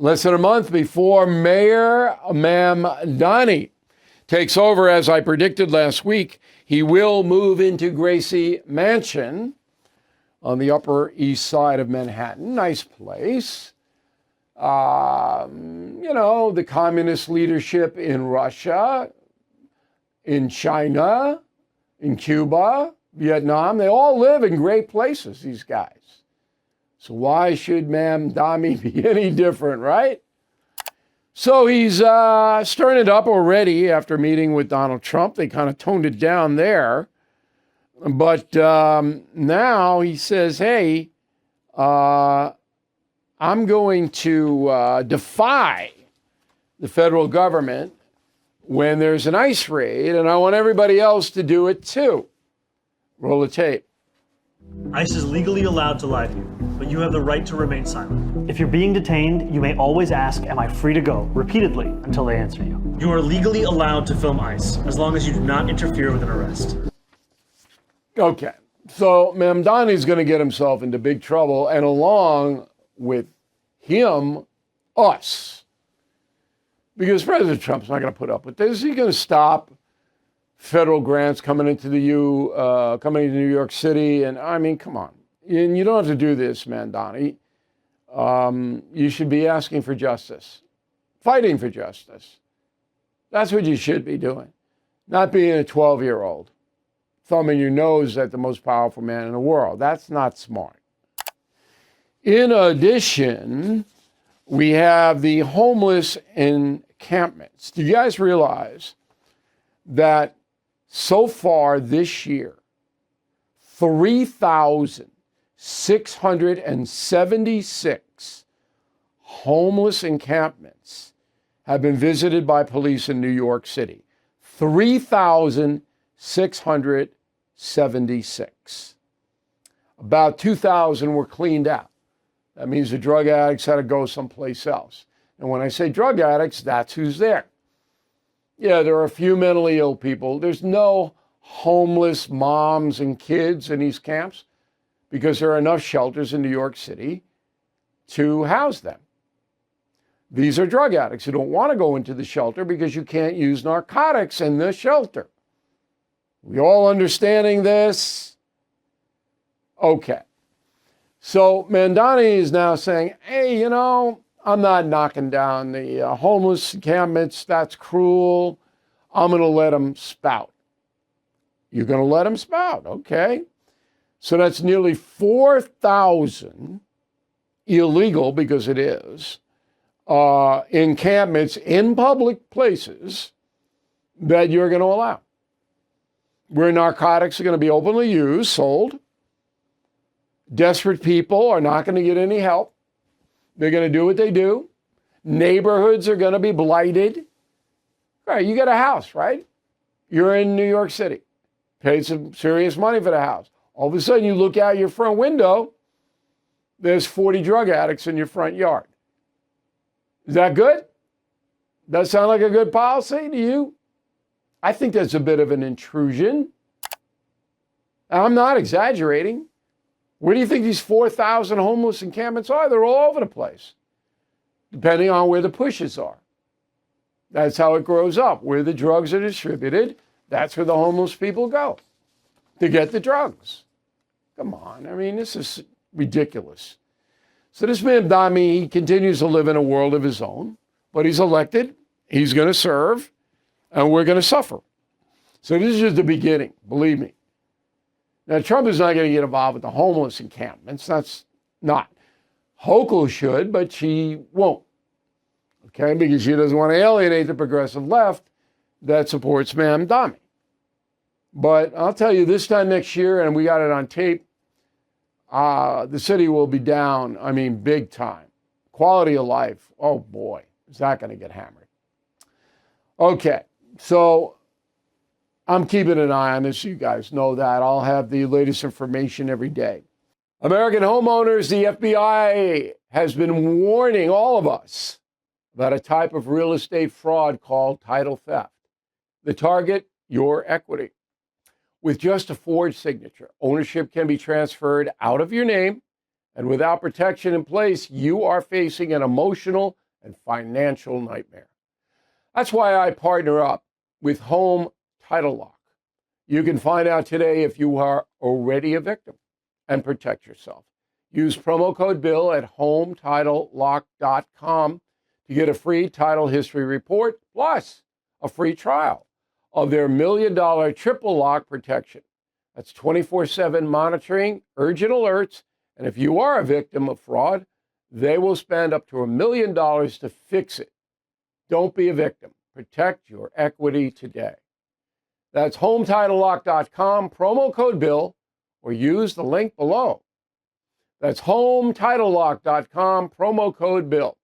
less than a month before Mayor Mamdani takes over, as I predicted last week, he will move into Gracie Mansion on the Upper East Side of Manhattan. Nice place. The communist leadership in Russia, in China, in Cuba, Vietnam, they all live in great places, these guys. So why should Mamdani be any different, right? So he's stirring it up already after meeting with Donald Trump. They kind of toned it down there. But now he says, hey, I'm going to defy the federal government when there's an ICE raid, and I want everybody else to do it too. Roll the tape. ICE is legally allowed to lie to you, but you have the right to remain silent. If you're being detained, you may always ask, am I free to go, repeatedly, until they answer you. You are legally allowed to film ICE, as long as you do not interfere with an arrest. Okay, so Mamdani's going to get himself into big trouble, and along with him, us. Because President Trump's not going to put up with this. He's going to stop federal grants coming into New York City. And I mean, come on. And you don't have to do this, Mamdani. You should be asking for justice, fighting for justice. That's what you should be doing. Not being a 12-year-old, thumbing your nose at the most powerful man in the world. That's not smart. In addition, we have the homeless encampments. Do you guys realize that so far this year, 3,676 homeless encampments have been visited by police in New York City? 3,676. About 2,000 were cleaned out. That means the drug addicts had to go someplace else. And when I say drug addicts, that's who's there. Yeah, there are a few mentally ill people. There's no homeless moms and kids in these camps because there are enough shelters in New York City to house them. These are drug addicts who don't want to go into the shelter because you can't use narcotics in the shelter. We all understanding this? Okay. So Mamdani is now saying, hey, I'm not knocking down the homeless encampments. That's cruel. I'm going to let them spout. You're going to let them spout. Okay. So that's nearly 4,000 illegal, because it is, encampments in public places that you're going to allow, where narcotics are going to be openly used, sold. Desperate people are not going to get any help. They're going to do what they do. Neighborhoods are going to be blighted. All right, you get a house, right? You're in New York City. Paid some serious money for the house. All of a sudden, you look out your front window, there's 40 drug addicts in your front yard. Is that good? Does that sound like a good policy to you? I think that's a bit of an intrusion. I'm not exaggerating. Where do you think these 4,000 homeless encampments are? They're all over the place, depending on where the pushes are. That's how it grows up. Where the drugs are distributed, that's where the homeless people go to get the drugs. Come on. I mean, this is ridiculous. So this man, Mamdani, he continues to live in a world of his own, but he's elected. He's going to serve, and we're going to suffer. So this is just the beginning, believe me. Now, Trump is not going to get involved with the homeless encampments. That's not. Hochul should, but she won't. Okay, because she doesn't want to alienate the progressive left that supports Mamdani. But I'll tell you, this time next year, and we got it on tape, the city will be down, big time. Quality of life, oh boy, is that going to get hammered. Okay, so I'm keeping an eye on this. You guys know that. I'll have the latest information every day. American homeowners, the FBI has been warning all of us about a type of real estate fraud called title theft. The target, your equity. With just a forged signature, ownership can be transferred out of your name, and without protection in place, you are facing an emotional and financial nightmare. That's why I partner up with Home Title Lock. You can find out today if you are already a victim and protect yourself. Use promo code BILL at HomeTitleLock.com to get a free title history report plus a free trial of their $1 million triple lock protection. That's 24/7 monitoring, urgent alerts, and if you are a victim of fraud, they will spend up to $1 million to fix it. Don't be a victim. Protect your equity today. That's HomeTitleLock.com, promo code BILL, or use the link below. That's HomeTitleLock.com, promo code BILL.